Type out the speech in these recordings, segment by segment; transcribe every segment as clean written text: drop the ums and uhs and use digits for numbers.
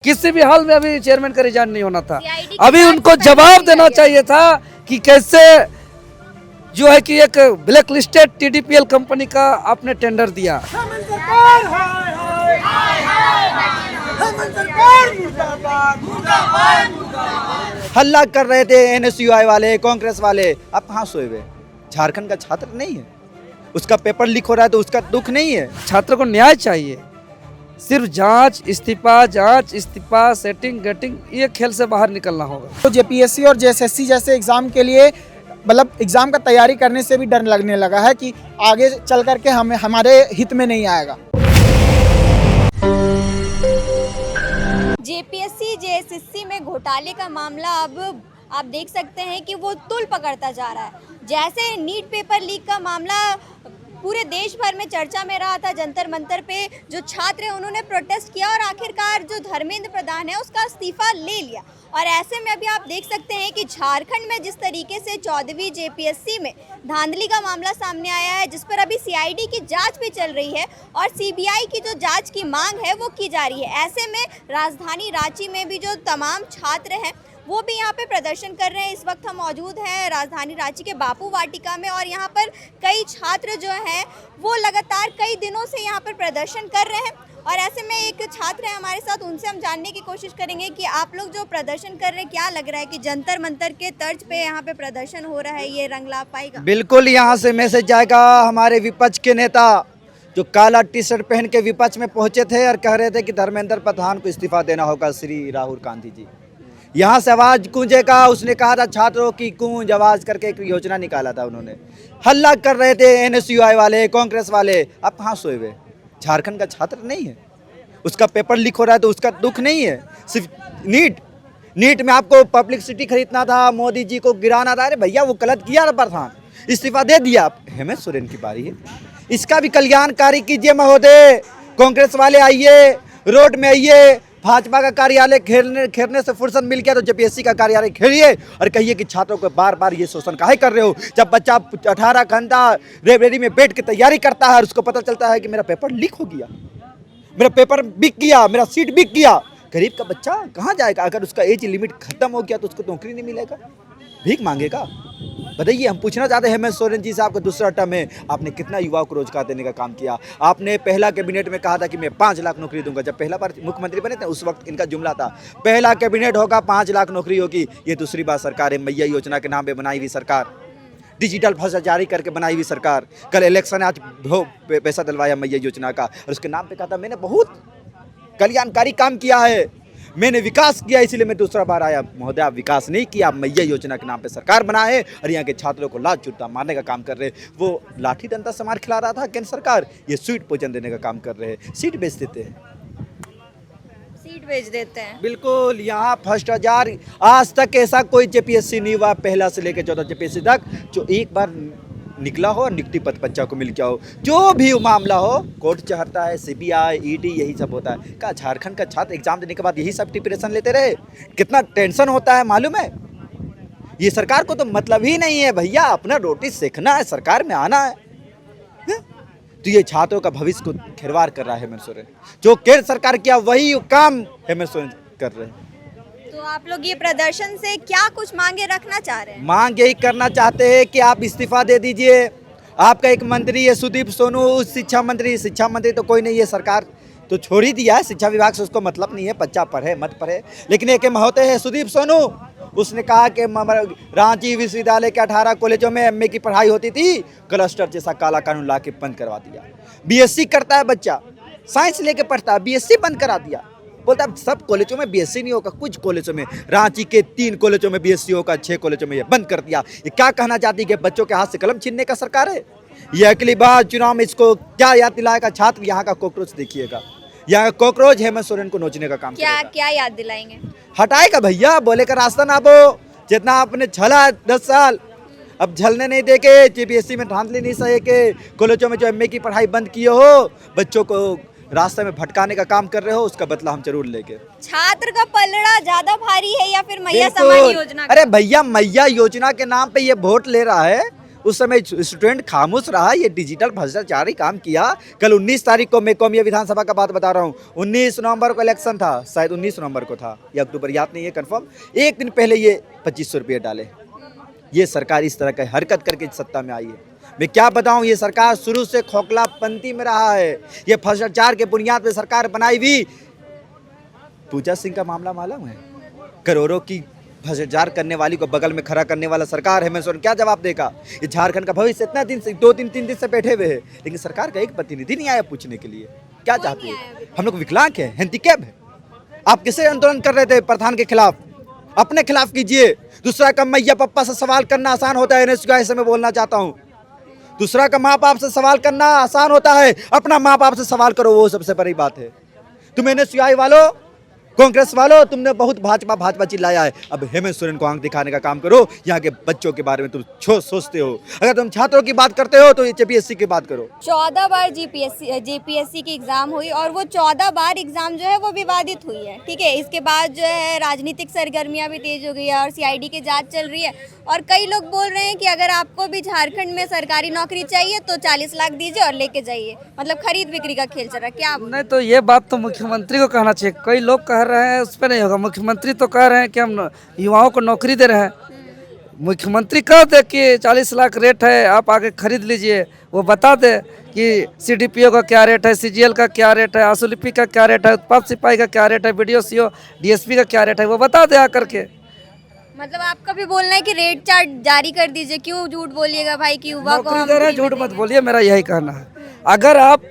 किसी भी हाल में अभी चेयरमैन का रिजाइन नहीं होना था। CID अभी उनको जवाब देना चाहिए था कि कैसे जो है कि एक ब्लैक लिस्टेड TDPL कंपनी का आपने टेंडर दिया। हेमंत सरकार हाय हाय हेमंत सरकार मुर्दाबाद मुर्दाबाद मुर्दाबाद। हल्ला कर रहे थे NSUI वाले, कांग्रेस वाले। अब कहाँ सोए हुए? झारखंड का छात्र नहीं है, उसका पेपर लीक हो रहा है तो उसका दुख नहीं है। छात्र को न्याय चाहिए, सिर्फ जांच इस्तीफा सेटिंग गेटिंग ये खेल से बाहर निकलना होगा। तो JPSC और JSSC जैसे एग्जाम के लिए मतलब एग्जाम का तैयारी करने से भी डर लगने लगा है कि आगे चल करके हमें हमारे हित में नहीं आएगा। JPSC JSSC में घोटाले का मामला अब आप देख सकते हैं कि वो तुल पकड़ता जा रहा है। जैसे नीट पेपर लीक का मामला पूरे देश भर में चर्चा में रहा था, जंतर मंतर पे जो छात्र हैं उन्होंने प्रोटेस्ट किया और आखिरकार जो धर्मेंद्र प्रधान है उसका इस्तीफा ले लिया। और ऐसे में अभी आप देख सकते हैं कि झारखंड में जिस तरीके से 14वीं JPSC में धांधली का मामला सामने आया है, जिस पर अभी CID की जांच भी चल रही है और CBI की जो जांच की मांग है वो की जा रही है। ऐसे में राजधानी रांची में भी जो तमाम छात्र हैं वो भी यहाँ पे प्रदर्शन कर रहे हैं। इस वक्त हम मौजूद हैं राजधानी रांची के बापू वाटिका में और यहाँ पर कई छात्र जो हैं वो लगातार कई दिनों से यहाँ पर प्रदर्शन कर रहे हैं। और ऐसे में एक छात्र है हमारे साथ, उनसे हम जानने की कोशिश करेंगे कि आप लोग जो प्रदर्शन कर रहे हैं क्या लग रहा है कि जंतर मंतर के तर्ज पे यहाँ पे प्रदर्शन हो रहा है, ये रंग ला पाएगा? बिल्कुल, यहाँ से मैसेज जाएगा। हमारे विपक्ष के नेता जो काला टी-शर्ट पहन के विपक्ष में पहुंचे थे और कह रहे थे कि धर्मेंद्र प्रधान को इस्तीफा देना होगा, श्री राहुल गांधी जी। यहाँ से आवाज गूंजेगा। उसने कहा था छात्रों की गूंज आवाज करके एक योजना निकाला था उन्होंने। हल्ला कर रहे थे NSUI वाले, कांग्रेस वाले। अब कहाँ सोए हुए? झारखंड का छात्र नहीं है, उसका पेपर लीक हो रहा है तो उसका दुख नहीं है। सिर्फ नीट में आपको पब्लिसिटी खरीदना था, मोदी जी को गिराना था। अरे भैया वो गलत किया ना प्रधान, इस्तीफा दे दिया। हेमंत सोरेन की बारी है, इसका भी कल्याणकारी कीजिए महोदय। कांग्रेस वाले आइए, रोड में आइए। भाजपा का कार्यालय घेरने से फुर्सत मिल गया तो JPSC का कार्यालय घेरिए और कहिए कि छात्रों को बार बार ये शोषण काहे कर रहे हो। जब बच्चा 18 घंटा लाइब्रेरी में बैठ के तैयारी करता है और उसको पता चलता है कि मेरा पेपर लीक हो गया, मेरा पेपर बिक गया, मेरा सीट बिक गया, गरीब का बच्चा कहाँ जाएगा? अगर उसका एज लिमिट खत्म हो गया तो उसको नौकरी नहीं मिलेगा, भीख मांगेगा। बताइए, हम पूछना चाहते हैं हेमंत सोरेन जी से, आपका दूसरा टर्म है, आपने कितना युवाओं को रोजगार देने का काम किया? आपने पहला कैबिनेट में कहा था कि मैं 5 लाख नौकरी दूंगा। जब पहला बार मुख्यमंत्री बने थे उस वक्त इनका जुमला था पहला कैबिनेट होगा 5 लाख नौकरी होगी। ये दूसरी बार सरकार है, मैया योजना के नाम पे बनाई हुई सरकार, डिजिटल भाषा जारी करके बनाई हुई सरकार। कल इलेक्शन आज पैसा दिलवाया मैया योजना का और उसके नाम पे कहा था मैंने बहुत कल्याणकारी काम किया है, मैंने विकास किया, इसलिए मैं दूसरा बार आया। महोदय, आप विकास नहीं किया, आप मैया योजना के नाम पे सरकार बनाए और यहाँ के छात्रों को लात जूता मारने का काम कर रहे। वो लाठी डंडा से मार खिला रहा था केंद्र सरकार, ये स्वीट भोजन देने का काम कर रहे हैं, सीट बेच देते हैं। सीट बेच देते हैं। बिल्कुल, यहाँ भ्रष्टाचार आज तक ऐसा कोई JPSC नहीं हुआ, पहला से लेकर 14 JPSC तक, जो एक बार निकला हो और निकटी पद बच्चा को मिल गया हो। जो भी मामला हो कोर्ट चढ़ता है, CBI ED यही सब होता है। क्या झारखंड का छात्र एग्जाम देने के बाद यही सब प्रिपरेशन लेते रहे? कितना टेंशन होता है मालूम है? ये सरकार को तो मतलब ही नहीं है भैया, अपना रोटी सेकना है, सरकार में आना है। तो ये छात्रों का भविष्य को खिलवाड़ कर रहा है हेमंत सोरेन। जो केंद्र सरकार किया वही काम हेमंत सोरेन कर रहे हैं। तो आप लोग ये प्रदर्शन से क्या कुछ मांगे रखना चाह रहे हैं? मांग यही करना चाहते हैं कि आप इस्तीफा दे दीजिए। आपका एक मंत्री है सुदीप सोनू, शिक्षा मंत्री तो कोई नहीं है, सरकार तो छोड़ ही दिया है, शिक्षा विभाग से उसको मतलब नहीं है, बच्चा पढ़े मत पढ़े। लेकिन एक महोदय है सुदीप सोनू, उसने कहा कि रांची विश्वविद्यालय के 18 कॉलेजों में MA की पढ़ाई होती थी, क्लस्टर जैसा काला कानून ला के बंद करवा दिया। BSc करता है बच्चा, साइंस लेके पढ़ता है, BSc बंद करा दिया। बोलता है सब कॉलेजों में BSc नहीं होगा, कुछ कॉलेजों में, रांची के 3 कॉलेजों में BSc होगा, 6 कॉलेजों में ये बंद कर दिया। ये क्या कहना चाहती है कि बच्चों के हाथ से कलम छीनने का सरकार है? ये अगली बार चुनाव में इसको क्या याद दिलाएगा? छात्र यहाँ का कॉकरोच देखिएगा, यहाँ का कॉकरोच हेमंत सोरेन को नोचने का काम क्या याद दिलाएंगे? हटाएगा भैया, बोले का रास्ता ना वो, जितना आपने झला 10 साल अब झलने नहीं देके, JPSC में धांधली नहीं सहे के, कॉलेजों में जो MA की पढ़ाई बंद किए हो, बच्चों को रास्ते में भटकाने का काम कर रहे हो, उसका बदला हम जरूर लेंगे। छात्र का पलड़ा ज्यादा भारी है या फिर मैया सम्मान योजना? अरे भैया, मैया योजना के नाम पे ये वोट ले रहा है, उस समय स्टूडेंट खामोश रहा, ये डिजिटल भ्रष्टाचार ही काम किया। कल 19 तारीख को मैं कौमी विधानसभा का बात बता रहा हूँ, 19 नवंबर को इलेक्शन था, शायद 19 नवंबर को था या अक्टूबर, याद नहीं है कंफर्म। एक दिन पहले ये 2500 रुपये डाले। ये सरकार इस तरह का हरकत करके सत्ता में आई है। मैं क्या बताऊं, ये सरकार शुरू से खोखलापंथी में रहा है। ये भ्रष्टाचार के बुनियाद पे सरकार बनाई हुई। पूजा सिंह का मामला मालूम है, करोड़ों की भ्रष्टाचार करने वाली को बगल में खड़ा करने वाला सरकार है। मैं सोन क्या जवाब देगा? ये झारखंड का भविष्य इतना दिन से 2-3 दिन से बैठे हुए हैं, लेकिन सरकार का एक प्रतिनिधि नहीं आया पूछने के लिए क्या चाहती है। हम लोग विकलांग है, हैंडीकैप है। आप किसे आंदोलन कर रहे थे प्रधान के खिलाफ? अपने खिलाफ कीजिए। दूसरा का मैया पप्पा से सवाल करना आसान होता है, ऐसे मैं बोलना चाहता हूँ। दूसरा का माँ बाप से सवाल करना आसान होता है, अपना माँ बाप से सवाल करो, वो सबसे बड़ी बात है। तुम एनएसयूआई वालों, कांग्रेस वालों, तुमने बहुत भाजपा चिल्लाया है। अब हेमंत सोरेन को आंख दिखाने का काम करो। यहाँ के बच्चों के बारे में तुम सोचते हो। अगर तुम छात्रों की बात करते हो तो ये जेपीएससी की बात करो। 14 बार जेपीएससी की एग्ज़ाम हुई और वो 14 बार एग्ज़ाम जो है वो विवादित हुई है। ठीक है, इसके बाद जो है राजनीतिक सरगर्मियां भी तेज हो गई है और सीआईडी की जांच चल रही है। और कई लोग बोल रहे हैं कि अगर आपको भी झारखंड में सरकारी नौकरी चाहिए तो 40 लाख दीजिए और लेके जाइए। मतलब खरीद बिक्री का खेल चल रहा है। क्या नहीं, तो ये बात तो मुख्यमंत्री को कहना चाहिए। कई लोग कह रहे हैं उस पर नहीं होगा। मुख्यमंत्री तो कह रहे हैं कि हम युवाओं को नौकरी दे रहे हैं। मुख्यमंत्री कह दे कि 40 लाख रेट है, आप आके खरीद लीजिए। वो बता दे कि सीडीपीओ का क्या रेट है, सीजीएल का क्या रेट है, आशुलिपि का क्या रेट है, उत्पाद सिपाही का क्या रेट है, बीडीओ सीओ डीएसपी का क्या रेट है, वो बता दे आकर के। मतलब आपका भी बोलना है कि रेट चार्ट जारी कर दीजिए। क्यों झूठ बोलिएगा भाई कि युवा को हम नौकरी दे रहे हैं, झूठ मत बोलिए, मेरा यही कहना है। अगर आप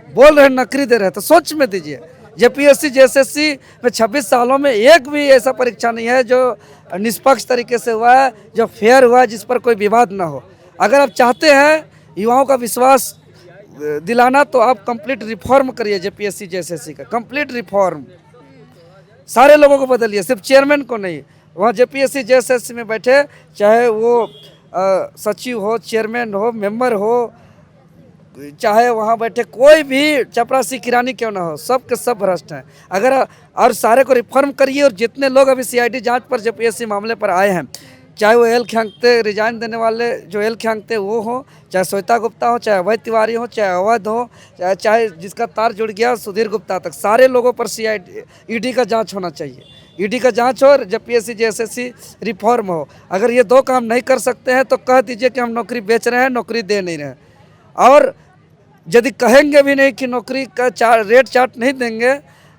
बोल रहे हैं नौकरी दे रहे हैं तो सोच में दीजिए। जेपीएससी जेएसएससी में 26 सालों में एक भी ऐसा परीक्षा नहीं है जो निष्पक्ष तरीके से हुआ है, जो फेयर हुआ है, जिस पर कोई विवाद ना हो। अगर आप चाहते हैं युवाओं का विश्वास दिलाना तो आप कंप्लीट रिफॉर्म करिए जेपीएससी जेएसएससी का, कंप्लीट रिफॉर्म। सारे लोगों को बदलिए, सिर्फ चेयरमैन को नहीं। वहाँ जेपीएससी जेएसएससी में बैठे, चाहे वो सचिव हो, चेयरमैन हो, मेंबर हो, चाहे वहाँ बैठे कोई भी चपरासी किरानी क्यों ना हो, सब के सब भ्रष्ट हैं। अगर और सारे को रिफॉर्म करिए। और जितने लोग अभी सीआईडी जांच पर जेपीएससी मामले पर आए हैं, चाहे वो एल ख्यांगते रिजाइन देने वाले जो एल ख्यांगते वो हो, चाहे श्वेता गुप्ता हो, चाहे अवैध तिवारी हो, चाहे अवैध हो, चाहे जिसका तार जुड़ गया सुधीर गुप्ता तक, सारे लोगों पर सीआईडी ईडी का जाँच होना चाहिए। ईडी का जांच हो और जेपीएससी जेएसएससी रिफॉर्म हो। अगर ये दो काम नहीं कर सकते हैं तो कह दीजिए कि हम नौकरी बेच रहे हैं, नौकरी दे नहीं रहे। और यदि कहेंगे भी नहीं कि नौकरी का रेट चार्ट नहीं देंगे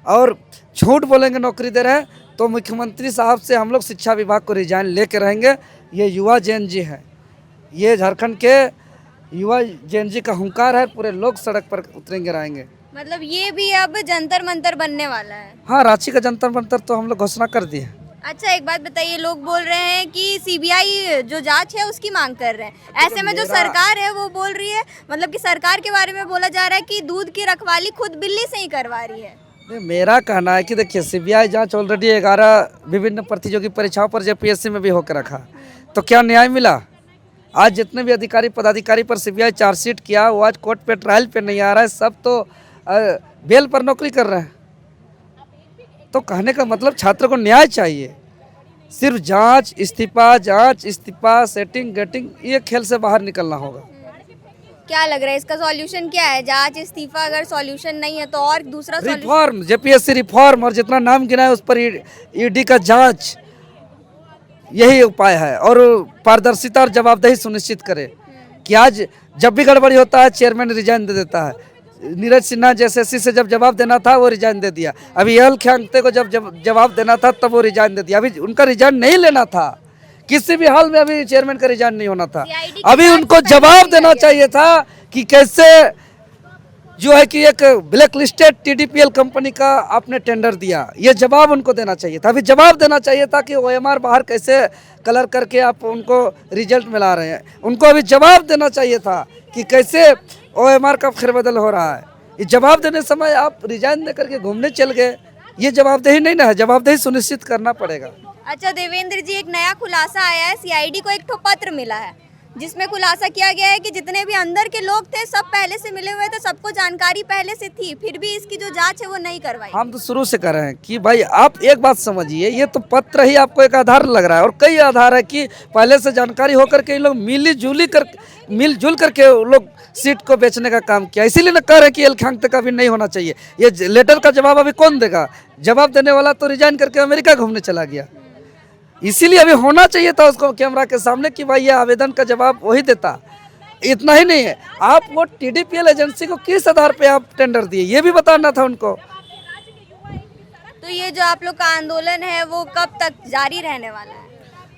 और झूठ बोलेंगे नौकरी दे रहे हैं, तो मुख्यमंत्री साहब से हम लोग शिक्षा विभाग को रिजाइन लेके रहेंगे। ये युवा जेएनजी है, ये झारखंड के युवा जेएनजी का हुंकार है। पूरे लोग सड़क पर उतरेंगे, रहेंगे। मतलब ये भी अब जंतर मंतर बनने वाला है। हाँ, रांची का जंतर मंतर तो हम लोग घोषणा कर दिए। अच्छा, एक बात बताइए, लोग बोल रहे हैं कि सीबीआई जो जांच है उसकी मांग कर रहे हैं। ऐसे में जो सरकार है वो बोल रही है, मतलब कि सरकार के बारे में बोला जा रहा है कि दूध की रखवाली खुद बिल्ली से ही करवा रही है। मेरा कहना है कि देखिए, सीबीआई जांच ऑलरेडी 11 विभिन्न प्रतियोगी परीक्षाओं पर जेपीएससी में भी होकर रखा, तो क्या न्याय मिला? आज जितने भी अधिकारी पदाधिकारी पर सीबीआई चार्जशीट किया, वो आज कोर्ट पे ट्रायल पे नहीं आ रहा है, सब तो बेल पर नौकरी कर रहे हैं। तो कहने का मतलब छात्र को न्याय चाहिए। सिर्फ जांच इस्तीफा सेटिंग गेटिंग, ये खेल से बाहर निकलना होगा। क्या लग रहा है इसका सॉल्यूशन क्या है? जांच इस्तीफा अगर सॉल्यूशन नहीं है तो और दूसरा रिफॉर्म, जेपीएससी रिफॉर्म, और जितना नाम गिना है उस पर ईडी का जांच, यही उपाय है। और पारदर्शिता और जवाबदेही सुनिश्चित करे कि आज जब भी गड़बड़ी होता है चेयरमैन रिजाइन दे देता है। नीरज सिन्हा जेएसएससी से जब जवाब देना था वो रिजाइन दे दिया। अभी एल ख्यांगते को जब जवाब देना था तब वो रिजाइन दे दिया। अभी उनका रिजाइन नहीं लेना था, किसी भी हाल में अभी चेयरमैन का रिजाइन नहीं होना था। अभी उनको जवाब देना चाहिए था कि कैसे जो है कि एक ब्लैक लिस्टेड टीडीपीएल कंपनी का आपने टेंडर दिया, ये जवाब उनको देना चाहिए था। अभी जवाब देना चाहिए था कि ओएमआर बाहर कैसे कलर करके आप उनको रिजल्ट मिला रहे हैं। उनको अभी जवाब देना चाहिए था कि कैसे ओएमआर का फेरबदल हो रहा है। ये जवाब देने समय आप रिजाइन दे करके घूमने चल गए, ये जवाबदेही नहीं ना है। जवाबदेही सुनिश्चित करना पड़ेगा। अच्छा देवेंद्र जी, एक नया खुलासा आया है, सीआईडी को एक ठो पत्र मिला है जिसमें खुलासा किया गया है कि जितने भी अंदर के लोग थे सब पहले से मिले हुए थे, सबको जानकारी पहले से थी, फिर भी इसकी जो जांच है वो नहीं करवाई। हम तो शुरू से कर रहे हैं कि भाई आप एक बात समझिए, ये तो पत्र ही आपको एक आधार लग रहा है, और कई आधार है कि पहले से जानकारी होकर के लोग मिलजुल करके लोग सीट को बेचने का काम किया। इसीलिए ना कह रहे हैं कि एलखांग तक अभी नहीं होना चाहिए। ये लेटर का जवाब अभी कौन देगा? जवाब देने वाला तो रिजाइन करके अमेरिका घूमने चला गया। इसीलिए अभी होना चाहिए था उसको कैमरा के सामने कि भाई ये आवेदन का जवाब वही देता। इतना ही नहीं है, आप वो TDPL एजेंसी को किस आधार पे आप टेंडर दिए, ये भी बताना था उनको। तो ये जो आप लोग का आंदोलन है वो कब तक जारी रहने वाला है?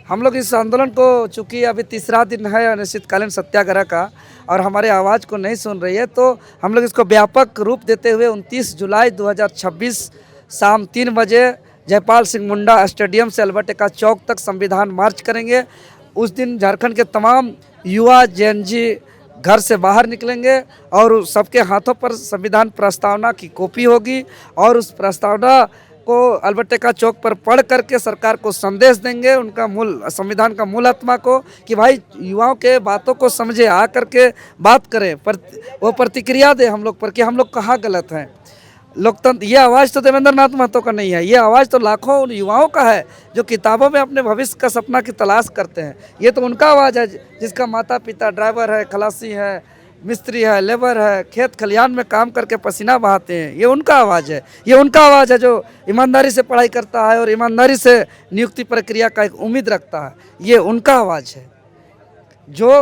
हम लोग इस आंदोलन को, चूँकि अभी तीसरा दिन है अनिश्चितकालीन सत्याग्रह का और हमारे आवाज़ को नहीं सुन रही है, तो हम लोग इसको व्यापक रूप देते हुए 29 जुलाई 2026 शाम 3 बजे जयपाल सिंह मुंडा स्टेडियम से अल्बर्ट चौक तक संविधान मार्च करेंगे। उस दिन झारखंड के तमाम युवा JNG घर से बाहर निकलेंगे और सबके हाथों पर संविधान प्रस्तावना की कॉपी होगी और उस प्रस्तावना को अल्बर्ट चौक पर पढ़ करके सरकार को संदेश देंगे, उनका मूल संविधान का मूल आत्मा को, कि भाई युवाओं के बातों को समझे, आ करके बात करें, वो प्रतिक्रिया दे हम लोग पर कि हम लोग कहाँ गलत हैं। लोकतंत्र, ये आवाज़ तो देवेंद्र नाथ महतो का नहीं है, ये आवाज़ तो लाखों उन युवाओं का है जो किताबों में अपने भविष्य का सपना की तलाश करते हैं। ये तो उनका आवाज़ है जिसका माता पिता ड्राइवर है, खलासी है, मिस्त्री है, लेबर है, खेत खलिहान में काम करके पसीना बहाते हैं। ये उनका आवाज़ है, ये उनका आवाज़ है जो ईमानदारी से पढ़ाई करता है और ईमानदारी से नियुक्ति प्रक्रिया का एक उम्मीद रखता है। ये उनका आवाज़ है जो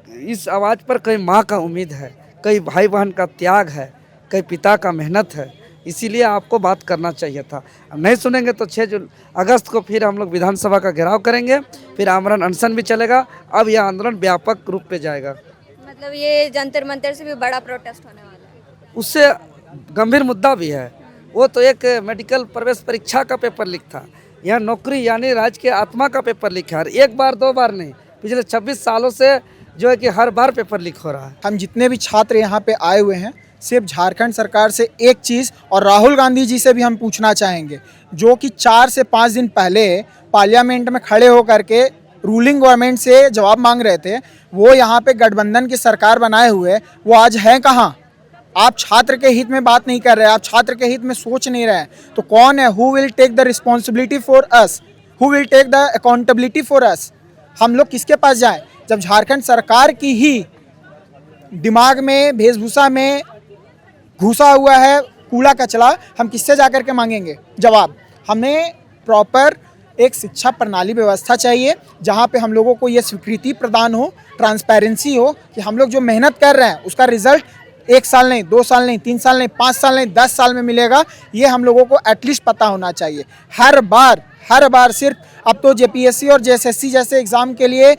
इस आवाज़ पर कई माँ का उम्मीद है, कई भाई बहन का त्याग है, कई पिता का मेहनत है। इसीलिए आपको बात करना चाहिए था। नहीं सुनेंगे तो 6 अगस्त को फिर हम लोग विधानसभा का घेराव करेंगे, फिर आमरण अनशन भी चलेगा। अब यह आंदोलन व्यापक रूप पे जाएगा। मतलब ये जंतर मंतर से भी बड़ा प्रोटेस्ट होने वाला है। उससे गंभीर मुद्दा भी है। वो तो एक मेडिकल प्रवेश परीक्षा का पेपर लीक था, यहाँ नौकरी यानी राज्य के आत्मा का पेपर लीक है। एक बार 2 बार नहीं, पिछले 26 सालों से जो है कि हर बार पेपर लीक हो रहा है। हम जितने भी छात्र यहाँ पे आए हुए हैं, सिर्फ झारखंड सरकार से एक चीज़ और राहुल गांधी जी से भी हम पूछना चाहेंगे, जो कि 4 से 5 दिन पहले पार्लियामेंट में खड़े होकर के रूलिंग गवर्नमेंट से जवाब मांग रहे थे। वो यहाँ पे गठबंधन की सरकार बनाए हुए, वो आज हैं कहाँ? आप छात्र के हित में बात नहीं कर रहे, आप छात्र के हित में सोच नहीं रहे, तो कौन है? Who will take the responsibility for us? Who will take the accountability for us? हम लोग किसके पास जाएं जब झारखंड सरकार की ही दिमाग में, वेशभूषा में घुसा हुआ है कूड़ा कचरा? हम किससे जा कर के मांगेंगे जवाब? हमें प्रॉपर एक शिक्षा प्रणाली व्यवस्था चाहिए जहाँ पे हम लोगों को ये स्वीकृति प्रदान हो, ट्रांसपेरेंसी हो कि हम लोग जो मेहनत कर रहे हैं उसका रिजल्ट 1 साल नहीं, 2 साल नहीं, 3 साल नहीं, 5 साल नहीं, 10 साल में मिलेगा। ये हम लोगों को एटलीस्ट पता होना चाहिए। हर बार सिर्फ अब तो JPSC और JSSC जैसे एग्ज़ाम के लिए,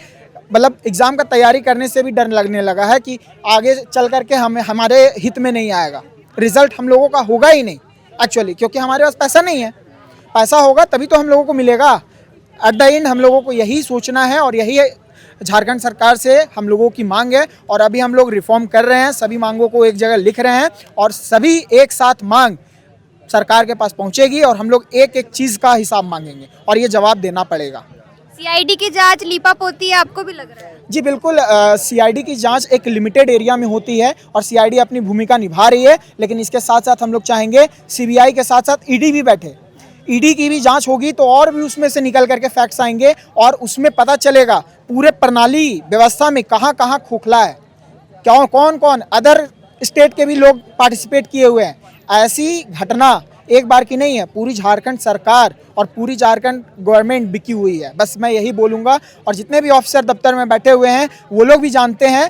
मतलब एग्ज़ाम का तैयारी करने से भी डर लगने लगा है कि आगे चल करके हमारे हित में नहीं आएगा, रिज़ल्ट हम लोगों का होगा ही नहीं एक्चुअली, क्योंकि हमारे पास पैसा नहीं है। पैसा होगा तभी तो हम लोगों को मिलेगा। एट द एंड हम लोगों को यही सोचना है और यही झारखंड सरकार से हम लोगों की मांग है। और अभी हम लोग रिफॉर्म कर रहे हैं, सभी मांगों को एक जगह लिख रहे हैं और सभी एक साथ मांग सरकार के पास पहुंचेगी और हम लोग एक एक चीज़ का हिसाब मांगेंगे और ये जवाब देना पड़ेगा। CID की जांच लीपापोती है, आपको भी लग रहा है? जी बिल्कुल, CID की जांच एक लिमिटेड एरिया में होती है और CID अपनी भूमिका निभा रही है, लेकिन इसके साथ साथ हम लोग चाहेंगे CBI के साथ साथ ED भी बैठे। ED की भी जांच होगी तो और भी उसमें से निकल करके फैक्ट्स आएंगे और उसमें पता चलेगा पूरे प्रणाली व्यवस्था में कहाँ कहाँ खोखला है, क्या कौन अदर स्टेट के भी लोग पार्टिसिपेट किए हुए हैं। ऐसी घटना एक बार की नहीं है, पूरी झारखंड सरकार और पूरी झारखंड गवर्नमेंट बिकी हुई है। बस मैं यही बोलूँगा और जितने भी ऑफिसर दफ्तर में बैठे हुए हैं वो लोग भी जानते हैं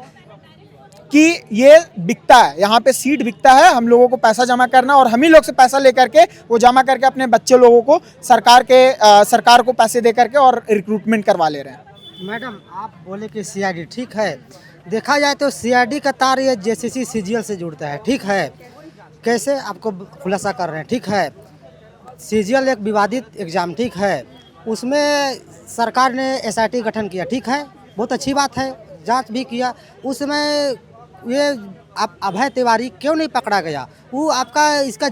कि ये बिकता है, यहाँ पे सीट बिकता है। हम लोगों को पैसा जमा करना और हम ही लोग से पैसा लेकर के वो जमा करके अपने बच्चे लोगों को सरकार को पैसे दे करके और रिक्रूटमेंट करवा ले रहे हैं। मैडम, आप बोले कि CID ठीक है, देखा जाए तो CID का तार ये JCC CGL से जुड़ता है, ठीक है। कैसे आपको खुलासा कर रहे हैं, ठीक है। CGL एक विवादित एग्ज़ाम, ठीक है, उसमें सरकार ने SIT गठन किया, ठीक है, बहुत अच्छी बात है, जांच भी किया। उसमें ये आप अभय तिवारी क्यों नहीं पकड़ा गया? वो आपका इसका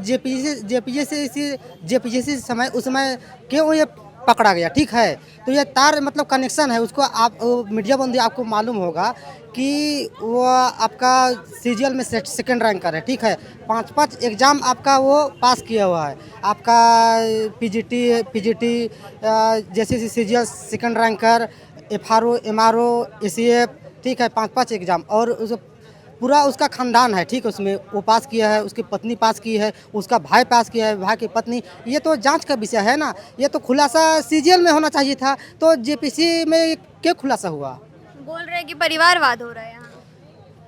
JPSC समय उसमें क्यों ये पकड़ा गया, ठीक है। तो ये तार मतलब कनेक्शन है, उसको आप मीडिया बंदी आपको मालूम होगा कि वो आपका सीजीएल में सेकंड रैंकर है, ठीक है। 5 एग्ज़ाम आपका वो पास किया हुआ है, आपका पीजीटी जैसे CGL second ranker, FRO, MRO, ACF, ठीक है। 5 एग्ज़ाम और उस पूरा उसका खानदान है, ठीक है। उसमें वो पास किया है, उसकी पत्नी पास की है, उसका भाई पास किया है, भाई की पत्नी। ये तो जांच का विषय है ना, ये तो खुलासा सीजीएल में होना चाहिए था, तो जेपीसी में क्या खुलासा हुआ? बोल रहे हैं कि परिवारवाद हो रहा है यहाँ।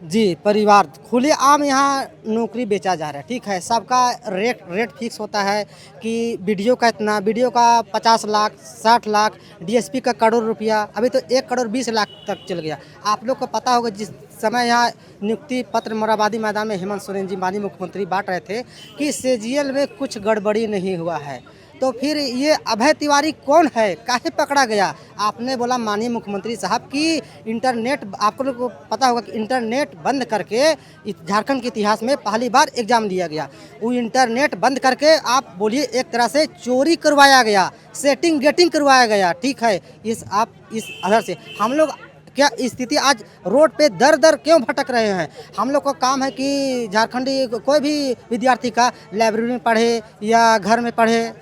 जी, परिवार खुले आम यहाँ नौकरी बेचा जा रहा है, ठीक है। सबका रेट फिक्स होता है कि वीडियो का इतना, वीडियो का 50 लाख, 60 लाख, डीएसपी का करोड़ रुपया, अभी तो 1 करोड़ 20 लाख तक चल गया। आप लोग को पता होगा जिस समय यहाँ नियुक्ति पत्र मोराबादी मैदान में हेमंत सोरेन जी माननीय मुख्यमंत्री बांट रहे थे कि सीजीएल में कुछ गड़बड़ी नहीं हुआ है, तो फिर ये अभय तिवारी कौन है, काहे पकड़ा गया? आपने बोला माननीय मुख्यमंत्री साहब कि इंटरनेट, आपको लोग को पता होगा कि इंटरनेट बंद करके झारखंड के इतिहास में पहली बार एग्जाम लिया गया। वो इंटरनेट बंद करके आप बोलिए एक तरह से चोरी करवाया गया, सेटिंग गेटिंग करवाया गया, ठीक है। इस आधार से हम लोग क्या स्थिति आज रोड पे दर दर क्यों भटक रहे हैं? हम लोग का काम है कि झारखंडी कोई भी विद्यार्थी का लाइब्रेरी में पढ़े या घर में पढ़े,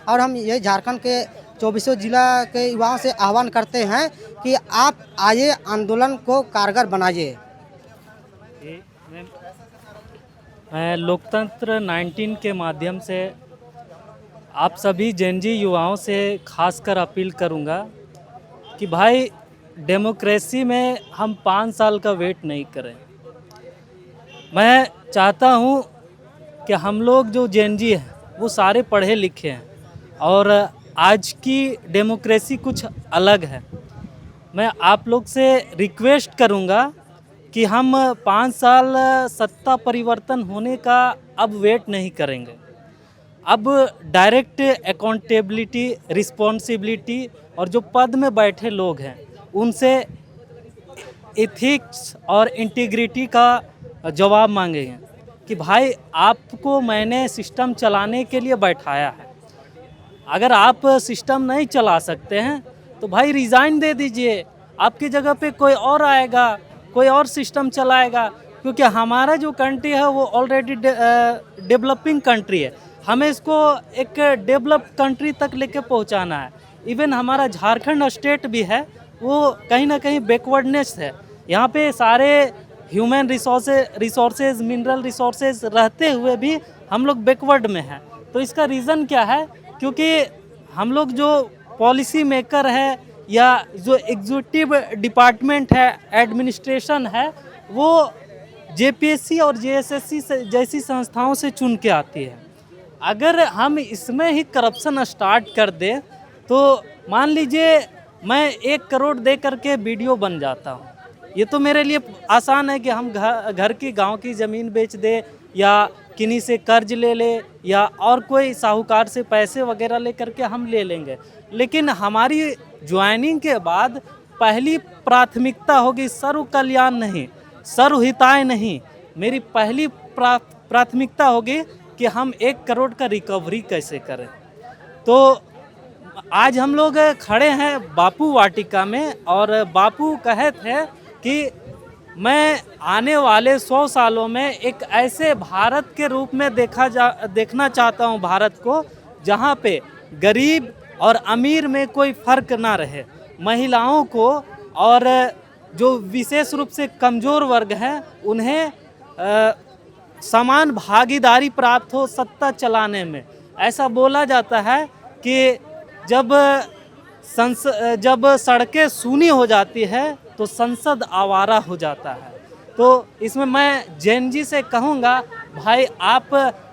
और हम ये झारखंड के 24 जिला के युवाओं से आह्वान करते हैं कि आप आइए, आंदोलन को कारगर बनाइए। मैं लोकतंत्र 19 के माध्यम से आप सभी जेनजी युवाओं से खासकर अपील करूंगा कि भाई डेमोक्रेसी में हम 5 साल का वेट नहीं करें। मैं चाहता हूं कि हम लोग जो जेनजी हैं वो सारे पढ़े लिखे हैं और आज की डेमोक्रेसी कुछ अलग है। मैं आप लोग से रिक्वेस्ट करूंगा कि हम 5 साल सत्ता परिवर्तन होने का अब वेट नहीं करेंगे। अब डायरेक्ट अकाउंटेबिलिटी, रिस्पॉन्सिबिलिटी और जो पद में बैठे लोग हैं उनसे एथिक्स और इंटीग्रिटी का जवाब मांगेंगे कि भाई आपको मैंने सिस्टम चलाने के लिए बैठाया है, अगर आप सिस्टम नहीं चला सकते हैं तो भाई रिज़ाइन दे दीजिए, आपकी जगह पे कोई और आएगा, कोई और सिस्टम चलाएगा। क्योंकि हमारा जो कंट्री है वो ऑलरेडी डेवलपिंग कंट्री है, हमें इसको एक डेवलप्ड कंट्री तक लेके पहुंचाना है। इवन हमारा झारखंड स्टेट भी है वो कहीं ना कहीं बैकवर्डनेस है, यहाँ पे सारे ह्यूमन रिसोर्सेज, मिनरल रिसोर्सेज रहते हुए भी हम लोग बैकवर्ड में हैं। तो इसका रीज़न क्या है? क्योंकि हम लोग जो पॉलिसी मेकर है या जो एग्जीक्यूटिव डिपार्टमेंट है, एडमिनिस्ट्रेशन है, वो जेपीएससी और जेएसएससी से जैसी संस्थाओं से चुन के आती है। अगर हम इसमें ही करप्शन स्टार्ट कर दें तो मान लीजिए मैं 1 करोड़ दे करके वीडियो बन जाता हूँ, ये तो मेरे लिए आसान है कि हम घर की गांव की ज़मीन बेच दे या किन्हीं से कर्ज ले ले या और कोई साहूकार से पैसे वगैरह ले करके हम ले लेंगे। लेकिन हमारी ज्वाइनिंग के बाद पहली प्राथमिकता होगी सर्व कल्याण नहीं, सर्वहिताय नहीं। मेरी पहली प्राथमिकता होगी कि हम 1 करोड़ का रिकवरी कैसे करें। तो आज हम लोग खड़े हैं बापू वाटिका में और बापू कहे थे कि मैं आने वाले 100 सालों में एक ऐसे भारत के रूप में देखना चाहता हूं भारत को जहां पे गरीब और अमीर में कोई फ़र्क ना रहे, महिलाओं को और जो विशेष रूप से कमज़ोर वर्ग हैं उन्हें समान भागीदारी प्राप्त हो सत्ता चलाने में। ऐसा बोला जाता है कि जब सड़कें सूनी हो जाती है तो संसद आवारा हो जाता है। तो इसमें मैं जैन जी से कहूँगा भाई आप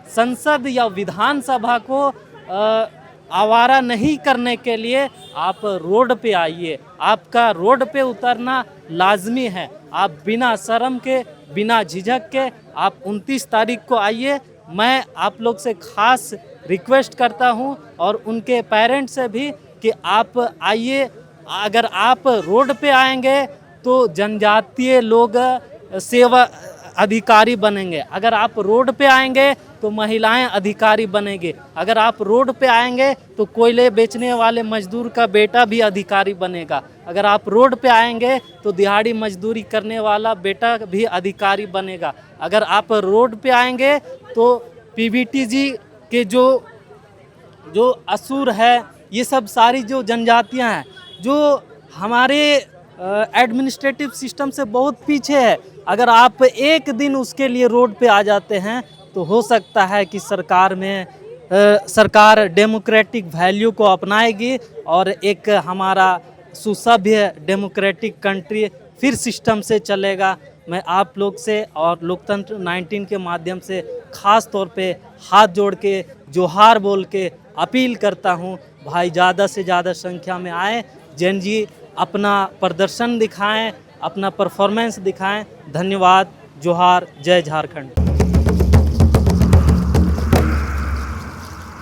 संसद या विधानसभा को आवारा नहीं करने के लिए आप रोड पे आइए, आपका रोड पे उतरना लाजमी है। आप बिना शर्म के, बिना झिझक के आप 29 तारीख को आइए। मैं आप लोग से खास रिक्वेस्ट करता हूं और उनके पेरेंट्स से भी कि आप आइए। अगर आप रोड पे आएंगे तो जनजातीय लोग सेवा अधिकारी बनेंगे, अगर आप रोड पे आएंगे तो महिलाएं अधिकारी बनेंगे। अगर आप रोड पे आएंगे तो कोयले बेचने वाले मजदूर का बेटा भी अधिकारी बनेगा। अगर आप रोड पे आएंगे तो दिहाड़ी मजदूरी करने वाला बेटा भी अधिकारी बनेगा। अगर आप रोड पे आएंगे तो पीबीटी जी के जो असुर है, ये सब सारी जो जनजातियां हैं जो हमारे एडमिनिस्ट्रेटिव सिस्टम से बहुत पीछे है, अगर आप एक दिन उसके लिए रोड पे आ जाते हैं तो हो सकता है कि सरकार डेमोक्रेटिक वैल्यू को अपनाएगी और एक हमारा सुसभ्य डेमोक्रेटिक कंट्री फिर सिस्टम से चलेगा। मैं आप लोग से और लोकतंत्र 19 के माध्यम से ख़ास तौर पे हाथ जोड़ के जोहार बोल के अपील करता हूँ, भाई ज़्यादा से ज़्यादा संख्या में आए, जैन जी अपना प्रदर्शन दिखाएं, अपना परफॉर्मेंस दिखाएं। धन्यवाद। जोहार। जय झारखंड।